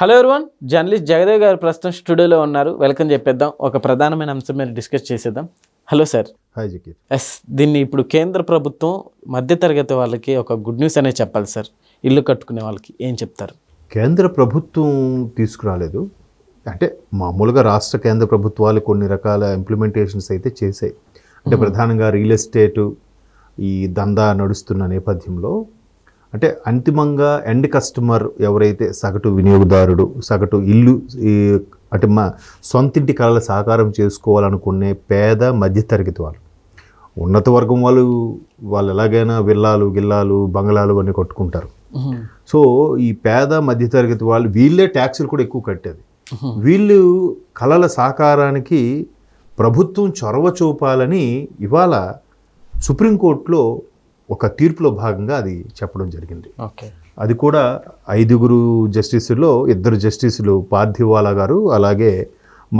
Hello everyone, journalist Jagdev గారు ప్రస్తుతం స్టూడియోలో ఉన్నారు. వెల్కమ్ చెప్పేద్దాం. ఒక ప్రధానమైన అంశం మీద డిస్కస్ చేసేద్దాం. Hello sir. హాయ్ జకీర్. దీన్ని ఇప్పుడు కేంద్ర ప్రభుత్వం మధ్యతరగతి వాళ్ళకి ఒక గుడ్ న్యూస్ అనే చెప్పాలి సార్. ఇల్లు కట్టుకునే వాళ్ళకి ఏం చెప్తారు? కేంద్ర ప్రభుత్వం తీసుకురాలేదు, అంటే మామూలుగా రాష్ట్ర కేంద్ర ప్రభుత్వాలు కొన్ని రకాల ఇంప్లిమెంటేషన్స్ అయితే చేశాయి. అంటే ప్రధానంగా రియల్ ఎస్టేటు ఈ దందా నడుస్తున్న నేపథ్యంలో అంటే అంతిమంగా ఎండ్ కస్టమర్ ఎవరైతే సగటు వినియోగదారుడు, సగటు ఇల్లు అంటే సొంతింటి కళల సాకారం చేసుకోవాలనుకునే పేద మధ్యతరగతి వాళ్ళు, ఉన్నత వర్గం వాళ్ళు ఎలాగైనా గిల్లాలు బంగ్లాలు అన్నీ కట్టుకుంటారు. సో ఈ పేద మధ్యతరగతి వాళ్ళు వీళ్ళే ట్యాక్సులు కూడా ఎక్కువ కట్టేది. వీళ్ళు కళల సాకారానికి ప్రభుత్వం చొరవ చూపాలని ఇవాళ సుప్రీంకోర్టులో ఒక తీర్పులో భాగంగా అది చెప్పడం జరిగింది. అది కూడా 5 జస్టిసుల్లో 2 జస్టిసులు పార్థివాలా గారు అలాగే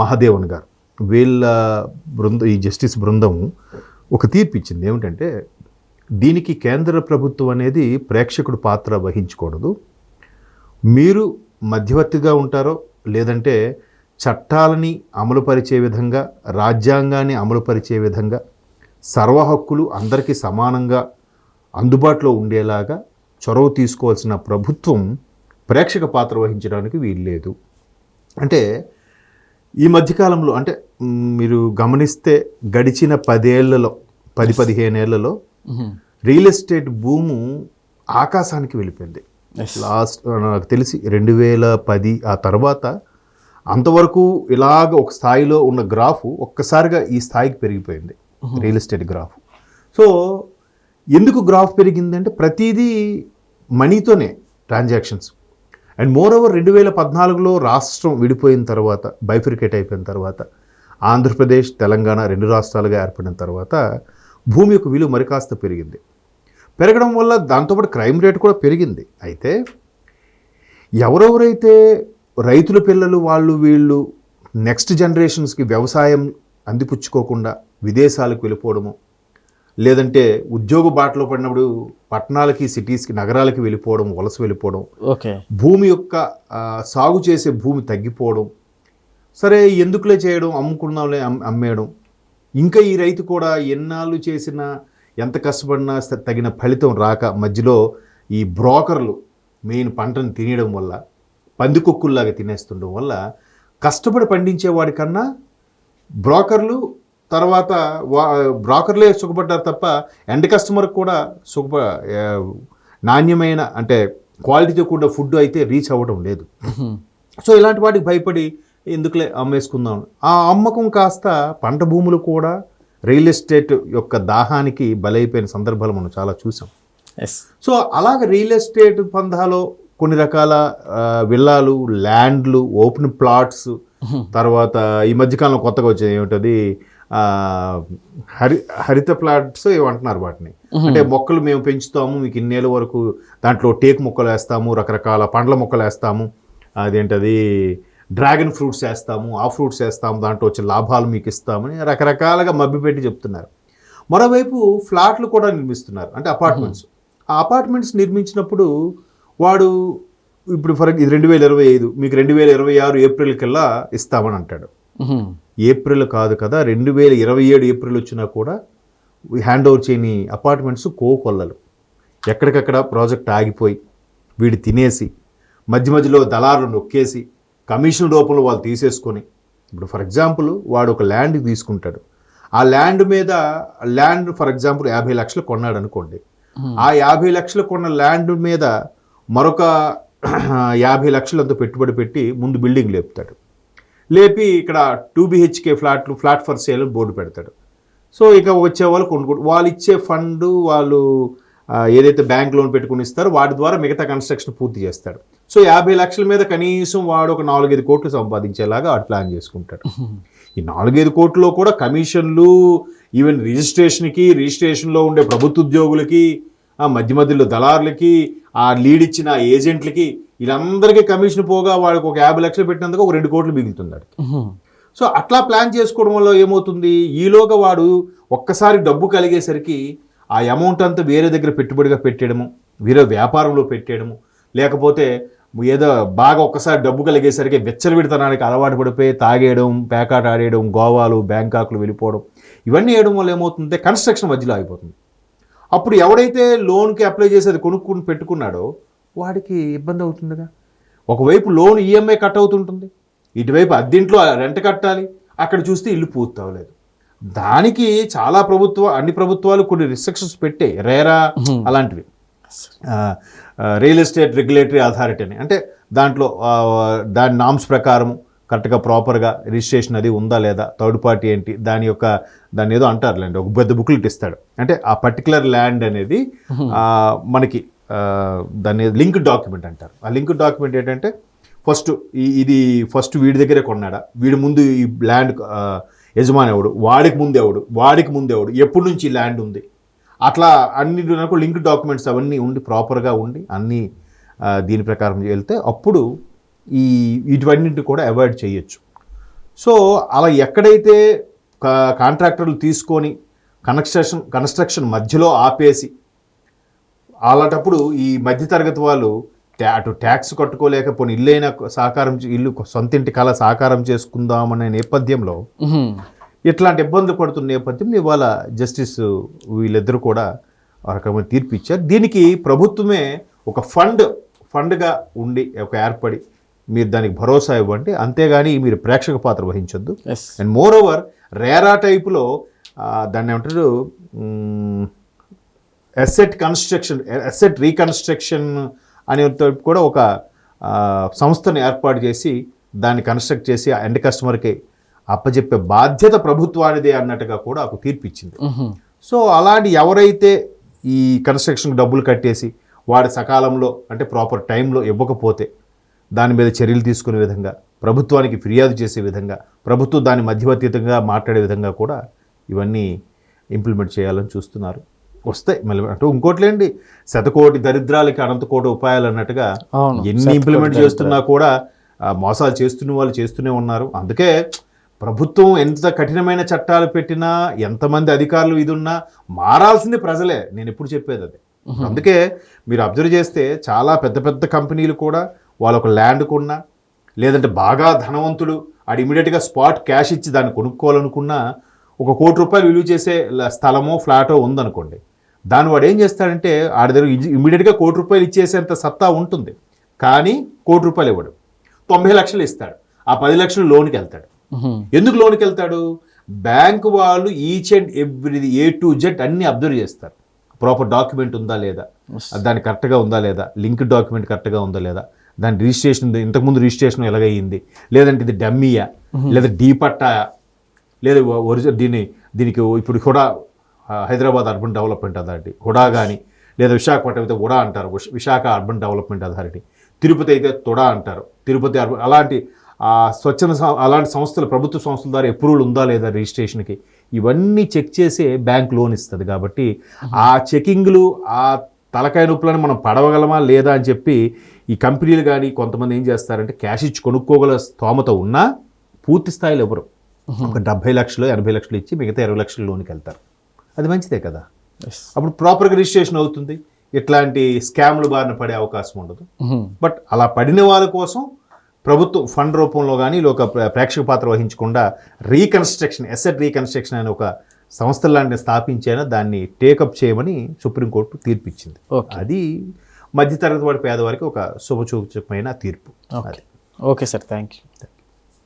మహాదేవన్ గారు వీళ్ళ ఈ జస్టిస్ బృందం ఒక తీర్పు ఇచ్చింది. ఏమిటంటే దీనికి కేంద్ర ప్రభుత్వం అనేది ప్రేక్షకుడు పాత్ర వహించకూడదు. మీరు మధ్యవర్తిగా ఉంటారో లేదంటే చట్టాలని అమలుపరిచే విధంగా, రాజ్యాంగాన్ని అమలుపరిచే విధంగా సర్వ హక్కులు అందరికీ సమానంగా అందుబాటులో ఉండేలాగా చొరవ తీసుకోవాల్సిన ప్రభుత్వం ప్రేక్షక పాత్ర వహించడానికి వీల్లేదు. అంటే ఈ మధ్యకాలంలో అంటే మీరు గమనిస్తే గడిచిన 10-15 ఏళ్లలో రియల్ ఎస్టేట్ భూము ఆకాశానికి వెళ్ళిపోయింది. లాస్ట్ నాకు తెలిసి 2010 ఆ తర్వాత అంతవరకు ఇలాగ ఒక స్థాయిలో ఉన్న గ్రాఫ్ ఒక్కసారిగా ఈ స్థాయికి పెరిగిపోయింది రియల్ ఎస్టేట్ గ్రాఫ్. సో ఎందుకు గ్రాఫ్ పెరిగిందంటే ప్రతిదీ మనీతోనే ట్రాన్సాక్షన్స్. అండ్ మోర్ ఓవర్ 2014లో రాష్ట్రం విడిపోయిన తర్వాత, బైఫిరికేట్ అయిపోయిన తర్వాత, ఆంధ్రప్రదేశ్ తెలంగాణ 2 రాష్ట్రాలుగా ఏర్పడిన తర్వాత భూమి యొక్క విలువ మరి కాస్త పెరిగింది. పెరగడం వల్ల దాంతోపాటు క్రైమ్ రేట్ కూడా పెరిగింది. అయితే ఎవరెవరైతే రైతుల పిల్లలు వీళ్ళు నెక్స్ట్ జనరేషన్స్కి వ్యవసాయం అందిపుచ్చుకోకుండా విదేశాలకు వెళ్ళిపోవడము, లేదంటే ఉద్యోగ బాటలో పడినప్పుడు పట్టణాలకి, సిటీస్కి, నగరాలకి వెళ్ళిపోవడం, వలస వెళ్ళిపోవడం, భూమి యొక్క సాగు చేసే భూమి తగ్గిపోవడం, సరే ఎందుకులే చేయడం, అమ్ముకుందాంలే అమ్మేయడం, ఇంకా ఈ రైతు కూడా ఎన్నాళ్ళు చేసినా ఎంత కష్టపడినా తగిన ఫలితం రాక మధ్యలో ఈ బ్రోకర్లు మెయిన్ పంటను తినేయడం వల్ల, పందికొక్కుల్లాగా తినేస్తుండడం వల్ల కష్టపడి పండించేవాడి కన్నా బ్రోకర్లు తర్వాత బ్రోకర్లే సుఖపడ్డారు తప్ప ఎండ్ కస్టమర్ కూడా నాణ్యమైన అంటే క్వాలిటీతో కూడిన ఫుడ్ అయితే రీచ్ అవ్వడం లేదు. సో ఇలాంటి వాటికి భయపడి ఎందుకులే అమ్మేసుకుందాం, ఆ అమ్మకం కాస్త పంట భూములు కూడా రియల్ ఎస్టేట్ యొక్క దాహానికి బలైపోయిన సందర్భాలు మనం చాలా చూసాం. సో అలాగే రియల్ ఎస్టేట్ పందాలో కొన్ని రకాల విల్లాలు, ల్యాండ్లు, ఓపెన్ ప్లాట్స్, తర్వాత ఈ మధ్యకాలంలో కొత్తగా వచ్చేది ఏమిటది హరిత ప్లాట్స్ ఏమంటున్నారు వాటిని. అంటే మొక్కలు మేము పెంచుతాము, మీకు ఇన్నేళ్ళ వరకు దాంట్లో టేక్ మొక్కలు వేస్తాము, రకరకాల పండ్ల మొక్కలు వేస్తాము, అదేంటది డ్రాగన్ ఫ్రూట్స్ వేస్తాము, ఆ ఫ్రూట్స్ వేస్తాము, దాంట్లో వచ్చే లాభాలు మీకు ఇస్తామని రకరకాలుగా మభ్యపెట్టి చెప్తున్నారు. మరోవైపు ఫ్లాట్లు కూడా నిర్మిస్తున్నారు, అంటే అపార్ట్మెంట్స్. ఆ అపార్ట్మెంట్స్ నిర్మించినప్పుడు వాడు ఇప్పుడు ఇది 2025, మీకు 2026 ఏప్రిల్ కల్లా ఇస్తామని అంటాడు. ఏప్రిల్ కాదు కదా, 2027 ఏప్రిల్ వచ్చినా కూడా హ్యాండ్ ఓవర్ చేయని అపార్ట్మెంట్స్ కోకొల్లలు. ఎక్కడికక్కడ ప్రాజెక్ట్ ఆగిపోయి వీడు తినేసి మధ్యలో దళారులు నొక్కేసి కమిషన్ రూపంలో వాళ్ళు తీసేసుకొని, ఇప్పుడు ఫర్ ఎగ్జాంపుల్ వాడు ఒక ల్యాండ్ తీసుకుంటాడు, ఆ ల్యాండ్ మీద ఫర్ ఎగ్జాంపుల్ 50 లక్షలు కొన్నాడు అనుకోండి, ఆ 50 లక్షలు కొన్న ల్యాండ్ మీద మరొక 50 లక్షలంతా పెట్టుబడి పెట్టి ముందు బిల్డింగ్ లేపి ఇక్కడ 2 BHK flat for sale board పెడతాడు. సో ఇక వచ్చే వాళ్ళు కొనుక్కుంటారు, వాళ్ళు ఇచ్చే ఫండ్ వాళ్ళు ఏదైతే బ్యాంక్ లోన్ పెట్టుకుని ఇస్తారో వాటి ద్వారా మిగతా కన్స్ట్రక్షన్ పూర్తి చేస్తాడు. సో 50 లక్షల మీద కనీసం వాడు ఒక 4-5 కోట్లు సంపాదించేలాగా వాడు ప్లాన్ చేసుకుంటాడు. ఈ 4-5 కోట్లలో కూడా కమిషన్లు, ఈవెన్ రిజిస్ట్రేషన్లో ఉండే ప్రభుత్వ ఉద్యోగులకి, మధ్యలో దళారులకి, ఆ లీడ్ ఇచ్చిన ఏజెంట్లకి, వీళ్ళందరికీ కమిషన్ పోగా వాడికి ఒక 50 లక్షలు పెట్టినందుకు ఒక 2 కోట్లు మిగులుతున్నాడు. సో అట్లా ప్లాన్ చేసుకోవడం వల్ల ఏమవుతుంది, ఈలోగా వాడు ఒక్కసారి డబ్బు కలిగేసరికి ఆ అమౌంట్ అంతా వేరే దగ్గర పెట్టుబడిగా పెట్టేయడము, వేరే వ్యాపారంలో పెట్టేయడము, లేకపోతే ఏదో బాగా ఒక్కసారి డబ్బు కలిగేసరికి విచ్చలవిడితనానికి అలవాటు పడిపోయి తాగేయడం, పేకాట ఆడేయడం, గోవాలు, బ్యాంకాకులు వెళ్ళిపోవడం, ఇవన్నీ వేయడం వల్ల ఏమవుతుందంటే కన్స్ట్రక్షన్ మధ్యలో అయిపోతుంది. అప్పుడు ఎవడైతే లోన్కి అప్లై చేసి అది కొనుక్కుని పెట్టుకున్నాడో వాడికి ఇబ్బంది అవుతుందిగా. ఒకవైపు లోన్ ఈఎంఐ కట్ అవుతుంటుంది, ఇటువైపు అద్దెంట్లో రెంట్ కట్టాలి, అక్కడ చూస్తే ఇల్లు పూర్తి అవ్వలేదు. దానికి చాలా అన్ని ప్రభుత్వాలు కొన్ని రిస్ట్రిక్షన్స్ పెట్టాయి, రేరా అలాంటివి, రియల్ ఎస్టేట్ రెగ్యులేటరీ అథారిటీ అని. అంటే దాంట్లో దాని నామ్స్ ప్రకారం కరెక్ట్గా ప్రాపర్గా రిజిస్ట్రేషన్ అది ఉందా లేదా, థర్డ్ పార్టీ ఏంటి, దాన్ని ఏదో అంటారులేండి, ఒక పెద్ద బుక్లెట్ ఇస్తాడు. అంటే ఆ పర్టికులర్ ల్యాండ్ అనేది మనకి దాన్ని లింక్ డాక్యుమెంట్ అంటారు. ఆ లింక్ డాక్యుమెంట్ ఏంటంటే ఇది ఫస్ట్ వీడి దగ్గరే కొన్నాడా, వీడి ముందు ఈ ల్యాండ్ యజమాని ఎవడు, వాడికి ముందెవడు, ఎప్పటి నుంచి ఈ ల్యాండ్ ఉంది, అట్లా అన్ని లింక్ డాక్యుమెంట్స్ అవన్నీ ఉండి ప్రాపర్గా ఉండి అన్నీ దీని ప్రకారం వెళ్తే అప్పుడు ఇటువన్నింటిని కూడా అవాయిడ్ చేయొచ్చు. సో అలా ఎక్కడైతే కాంట్రాక్టర్లు తీసుకొని కన్స్ట్రక్షన్ మధ్యలో ఆపేసి అలాంటప్పుడు ఈ మధ్యతరగతి వాళ్ళు అటు ట్యాక్స్ కట్టుకోలేకపోయిన ఇల్లు సొంతింటి కళ సాకారం చేసుకుందామనే నేపథ్యంలో ఇట్లాంటి ఇబ్బందులు పడుతున్న నేపథ్యంలో ఇవాళ జస్టిస్ వీళ్ళిద్దరూ కూడా ఆ రకమైన తీర్పు ఇచ్చారు. దీనికి ప్రభుత్వమే ఒక ఫండ్గా ఉండి ఏర్పడి మీరు దానికి భరోసా ఇవ్వండి, అంతేగాని మీరు ప్రేక్షక పాత్ర వహించొద్దు. అండ్ మోర్ ఓవర్ రేరా టైపులో దాన్ని ఏమంటారు, అసెట్ రీకన్స్ట్రక్షన్ అనే కూడా ఒక సంస్థను ఏర్పాటు చేసి దాన్ని కన్స్ట్రక్ట్ చేసి ఎండ్ కస్టమర్కి అప్పచెప్పే బాధ్యత ప్రభుత్వానిదే అన్నట్టుగా కూడా ఒక తీర్పు ఇచ్చింది. సో అలాంటి ఎవరైతే ఈ కన్స్ట్రక్షన్కి డబ్బులు కట్టేసి వాడి సకాలంలో అంటే ప్రాపర్ టైంలో ఇవ్వకపోతే దాని మీద చర్యలు తీసుకునే విధంగా, ప్రభుత్వానికి ఫిర్యాదు చేసే విధంగా, ప్రభుత్వం దాని మధ్యవర్తితంగా మాట్లాడే విధంగా కూడా ఇవన్నీ ఇంప్లిమెంట్ చేయాలని చూస్తున్నారు. వస్తాయి మళ్ళీ. అంటే ఇంకోట్లేండి, శతకోటి దరిద్రాలకి అనంతకోటి ఉపాయాలు అన్నట్టుగా ఎన్ని ఇంప్లిమెంట్ చేస్తున్నా కూడా మోసాలు చేస్తున్న వాళ్ళు చేస్తూనే ఉన్నారు. అందుకే ప్రభుత్వం ఎంత కఠినమైన చట్టాలు పెట్టినా, ఎంతమంది అధికారులు ఇది ఉన్నా మారాల్సింది ప్రజలే. నేను ఎప్పుడు చెప్పేది అది. అందుకే మీరు అబ్జర్వ్ చేస్తే చాలా పెద్ద పెద్ద కంపెనీలు కూడా వాళ్ళ ఒక ల్యాండ్ కొన్నా, లేదంటే బాగా ధనవంతుడు ఆడు ఇమీడియట్గా స్పాట్ క్యాష్ ఇచ్చి దాన్ని కొనుక్కోవాలనుకున్నా, ఒక కోటి రూపాయలు విలువ చేసే స్థలమో ఫ్లాటో ఉందనుకోండి, దాన్ని వాడు ఏం చేస్తాడంటే ఆడి దగ్గర ఇమీడియట్గా కోటి రూపాయలు ఇచ్చేసేంత సత్తా ఉంటుంది, కానీ కోటి రూపాయలు ఇవ్వడు, 90 లక్షలు ఇస్తాడు, ఆ 10 లక్షలు లోన్కి వెళ్తాడు. ఎందుకు లోన్కి వెళ్తాడు? బ్యాంకు వాళ్ళు each and everything A to Z అన్ని అబ్జర్వ్ చేస్తారు. ప్రాపర్ డాక్యుమెంట్ ఉందా లేదా, దాని కరెక్ట్గా ఉందా లేదా, లింక్ డాక్యుమెంట్ కరెక్ట్గా ఉందా లేదా, దాని రిజిస్ట్రేషన్ ఇంతకుముందు రిజిస్ట్రేషన్ ఎలాగయ్యింది, లేదంటే ఇది డమ్మీయా, లేదా డీపట్టాయా, లేదా ఒరిజినల్ దీనికి ఇప్పుడు HUDA Hyderabad urban development authority HUDA కానీ, లేదా విశాఖపట్నం అయితే ఉడా అంటారు, Visakha urban development authority, Tirupati అయితే తుడా అంటారు, తిరుపతి అర్బన్, అలాంటి అలాంటి సంస్థలు, ప్రభుత్వ సంస్థల ద్వారా అప్రూవల్ ఉందా లేదా రిజిస్ట్రేషన్కి, ఇవన్నీ చెక్ చేసే బ్యాంక్ లోన్ ఇస్తుంది. కాబట్టి ఆ చెకింగ్లు, ఆ తలకాయ నొప్పులను మనం పడవగలమా లేదా అని చెప్పి ఈ కంపెనీలు కానీ కొంతమంది ఏం చేస్తారంటే క్యాష్ ఇచ్చి కొనుక్కోగల స్తోమత ఉన్నా పూర్తి స్థాయిలో ఎవరు ఒక 70 లక్షలు 80 లక్షలు ఇచ్చి మిగతా 20 లక్షల లోన్కి వెళ్తారు. అది మంచిదే కదా, అప్పుడు ప్రాపర్గా రిజిస్ట్రేషన్ అవుతుంది, ఇట్లాంటి స్కామ్లు బారిన పడే అవకాశం ఉండదు. బట్ అలా పడిన వాళ్ళ కోసం ప్రభుత్వం ఫండ్ రూపంలో కానీ ఒక ప్రేక్షక పాత్ర వహించకుండా అసెట్ రీకన్స్ట్రక్షన్ అనే ఒక సంస్థ లాంటిని స్థాపించేనా దాన్ని టేకప్ చేయమని సుప్రీంకోర్టు తీర్పు ఇచ్చింది. అది మధ్యతరగతి వాడి పేదవారికి ఒక శుభసూచకమైన తీర్పు. Okay sir, thank you.